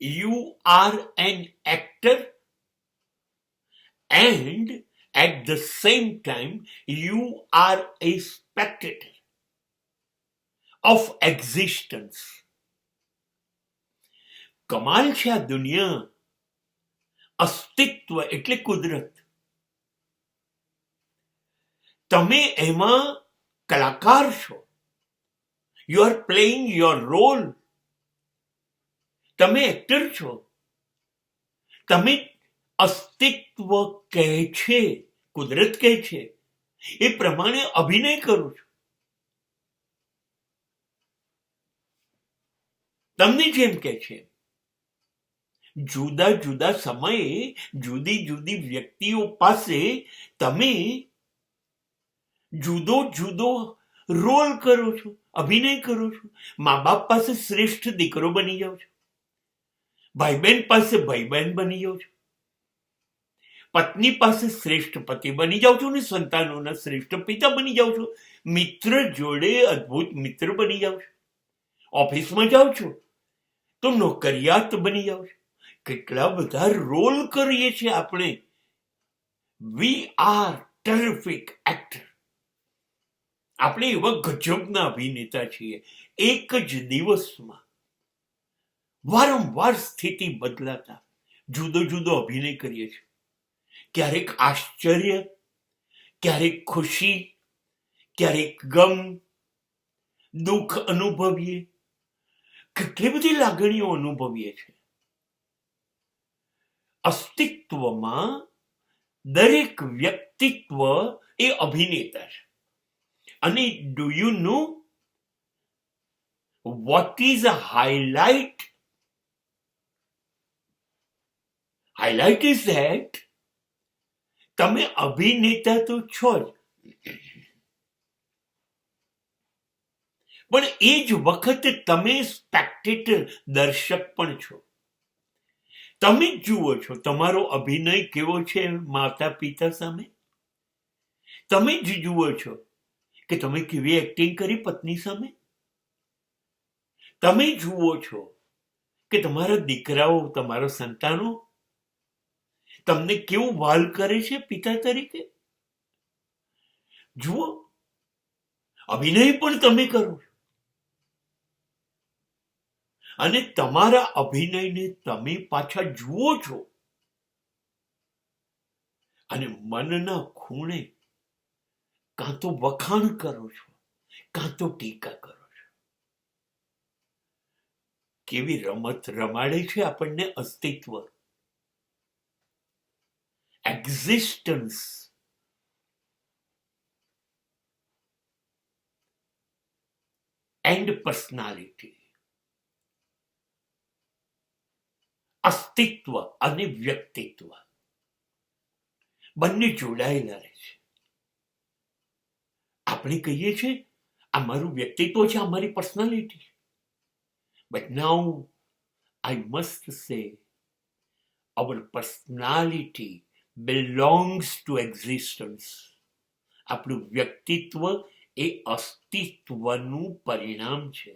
You are an actor, and at the same time, you are a spectator of existence. કમાલ છે આ દુનિયા. અસ્તિત્વ એટલે કુદરત. તમે એમાં કલાકાર છો. You are playing your role. તમે એક્ટર છો. તમે અસ્તિત્વ કહે છે, કુદરત કહે છે, એ પ્રમાણે અભિનય કરો છો. તમને જેમ કે છે, જુદા જુદા સમયે જુદી જુદી વ્યક્તિઓ પાસે તમે જુદો જુદો રોલ કરો છો, અભિનય કરો છો. મા બાપ પાસે શ્રેષ્ઠ દીકરો બની જાઓ છો, ભાઈ બહેન પાસે ભાઈ બહેન બની જાઓ છો, પત્ની પાસે શ્રેષ્ઠ પતિ બની જાઓ છો ને સંતાનોના શ્રેષ્ઠ પિતા બની જાઓ છો. મિત્ર જોડે અદ્ભુત મિત્ર બની જાઓ છો. ઓફિસમાં જાઓ છો તો નોકરિયાત બની જાઓ છો. કેટલા બધા રોલ કરીએ છીએ આપણે. We are terrific actor. આપણે એવા ગજબના અભિનેતા છીએ. એક જ દિવસમાં વારંવાર સ્થિતિ બદલાતા જુદો જુદો અભિનય કરીએ છીએ. ક્યારેક આશ્ચર્ય, ક્યારેક ખુશી, ક્યારેક ગમ, દુઃખ અનુભવીએ. કેટલી બધી લાગણીઓ અનુભવીએ છીએ. અસ્તિત્વમાં દરેક વ્યક્તિત્વ એ અભિનેતા છે. અને do you know what is a highlight? Highlight is that તમે અભિનેતા તો છો જ, પણ એ જ વખતે તમે સ્પેક્ટેટર, દર્શક પણ છો. તમે જ જુઓ છો તમારો અભિનય કેવો છે માતા પિતા સામે. તમે જ જુઓ છો કે તમે કેવી એક્ટિંગ કરી પત્ની સામે. તમે જુઓ છો કે તમારા દીકરાઓ, તમારા સંતાનો તમને કેવું વાલ કરે છે પિતા તરીકે. જુઓ, અભિનય પણ તમે કરો છો. અને તમારા અભિનયને તમે પાછા જુઓ છો અને મનના ખૂણે કાં તો વખાણ કરો છો, કાં તો ટીકા કરો છો. કેવી રમત રમાડે છે આપણને અસ્તિત્વ, એક્ઝિસ્ટન્સ. And personality. અસ્તિત્વ અને વ્યક્તિત્વ બંને જોડાયેલા રહે છે. આપણે કહીએ છીએ આ મારું વ્યક્તિત્વ છે, આ મારી પર્સનાલિટી છે. But now I must say our personality belongs to existence. આપણું વ્યક્તિત્વ એ અસ્તિત્વનું પરિણામ છે.